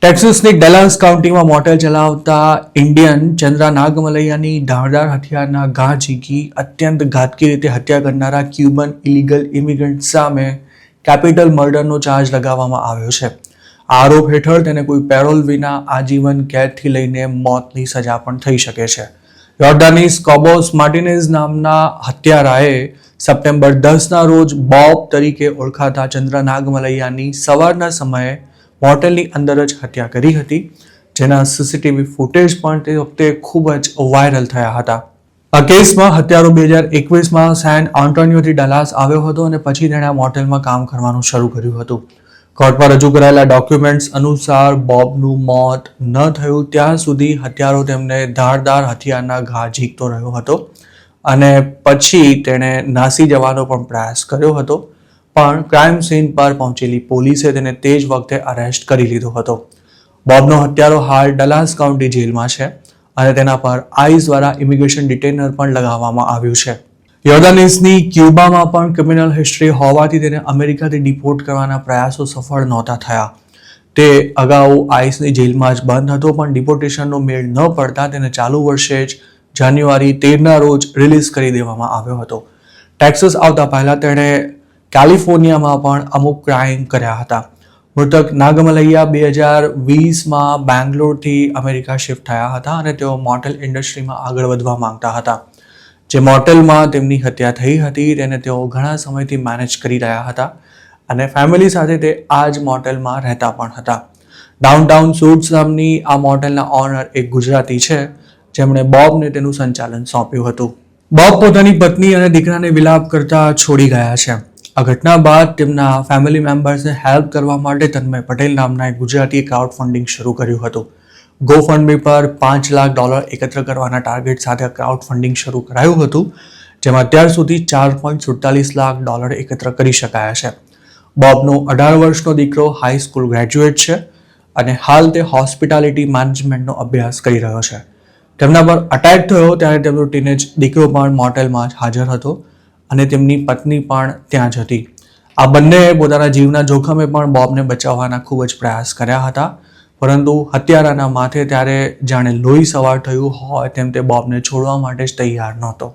ટેક્સાસની ડેલાસ કાઉન્ટીમાં motel ચલાવતા Indian Chandra નાગમલૈયાની ધારદાર હથિયારના ઘા ઝીકી અત્યંત ઘાતકી રીતે હત્યા કરનારા ક્યુબન ઇલીગલ ઇમિગ્રન્ટ સામે કેપિટલ મર્ડરનો ચાર્જ લગાવવામાં આવ્યો છે. આરોપ હેઠળ તેને કોઈ પેરોલ વિના આજીવન કેદથી લઈને મોતની સજા પણ થઈ શકે છે. યોર્દાનીસ કોબોસ માર્ટિનેઝ નામના હત્યારાએ સપ્ટેમ્બર 10ના રોજ બોબ તરીકે ઓળખાતા ચંદ્રા નાગમલૈયાની સવારના સમયે મોટેલની અંદર જ હત્યા કરી હતી, જેના સીસીટીવી ફૂટેજ પણ તે વખતે ખૂબ જ વાયરલ થયા હતા. આ કેસમાં હત્યારો 2021માં સેન આન્ટોનિયોથી ડલાસ આવ્યો હતો અને પછી તેણે આ મોટેલમાં કામ કરવાનું શરૂ કર્યું હતું. કોર્ટમાં રજૂ કરાયેલા ડોક્યુમેન્ટ્સ અનુસાર બોબનું મોત ન થયું ત્યાં સુધી હત્યારો તેમને ધારદાર હથિયારના ઘા ઝીકતો રહ્યો હતો અને પછી તેણે નાસી જવાનો પણ પ્રયાસ કર્યો હતો, પણ ક્રાઇમ સીન પર પહોંચેલી પોલીસે તેને તે જ વખતે અરેસ્ટ કરી લીધો હતો. બોબનો હત્યારો હાલ ડલાસ કાઉન્ટી જેલમાં છે અને તેના પર આઈસ દ્વારા ઇમિગ્રેશન ડિટેનર પણ લગાવવામાં આવ્યું છે. યોર્દાનીસની ક્યુબામાં પણ ક્રિમિનલ હિસ્ટ્રી હોવાથી તેને અમેરિકાથી ડિપોર્ટ કરવાના પ્રયાસો સફળ નહોતા થયા. તે અગાઉ આઈસની જેલમાં જ બંધ હતો, પણ ડિપોર્ટેશનનો મેળ ન પડતા તેને ચાલુ વર્ષે જ જાન્યુઆરી 13ના રોજ રિલીઝ કરી દેવામાં આવ્યો હતો. ટેક્સાસ આવતા પહેલા તેણે કેલિફોર્નિયામાં પણ અમુક ક્રાઇમ કર્યા હતા. મૃતક નાગમલૈયા 2020માં બેંગ્લોરથી અમેરિકા શિફ્ટ થયા હતા અને તેઓ મોટેલ ઇન્ડસ્ટ્રીમાં આગળ વધવા માંગતા હતા. જે મોટેલમાં તેમની હત્યા થઈ હતી તેને તેઓ ઘણા સમયથી મેનેજ કરી રહ્યા હતા અને ફેમિલી સાથે તે આ જ મોટેલમાં રહેતા પણ હતા. ડાઉનટાઉન સૂટ્સ નામની આ મોટેલના ઓનર એક ગુજરાતી છે, જેમણે બોબને તેનું સંચાલન સોંપ્યું હતું. બોબ પોતાની પત્ની અને દીકરાને વિલાપ કરતા છોડી ગયા છે. આ ઘટના બાદ તેમના ફેમિલી મેમ્બર્સને હેલ્પ કરવા માટે તન્મય પટેલ નામના એક ગુજરાતીએ ક્રાઉડ ફંડિંગ શરૂ કર્યું હતું. GoFundMe પર $5 લાખ એકત્ર કરવાના ટાર્ગેટ સાથે ક્રાઉડ ફંડિંગ શરૂ કરાયું હતું, જેમાં અત્યાર સુધી $4.47 લાખ એકત્ર કરી શકાયા છે. બોબનો 18 વર્ષનો દીકરો હાઈ સ્કૂલ ગ્રેજ્યુએટ છે અને હાલ તે હોસ્પિટાલિટી મેનેજમેન્ટનો અભ્યાસ કરી રહ્યો છે. તેમના પર અટેક થયો ત્યારે તેમનો ટીનેજ દીકરો પણ મોટેલમાં જ હાજર હતો અને તેમની પત્ની પણ ત્યાં જ હતી. આ બંનેએ પોતાના જીવના જોખમે પણ બોબને બચાવવાના ખૂબ જ પ્રયાસ કર્યા હતા, પરંતુ હત્યારાના માથે ત્યારે જાણે લોહી સવાર થયું હોય તેમ તે બોબને છોડવા માટે જ તૈયાર નહોતો.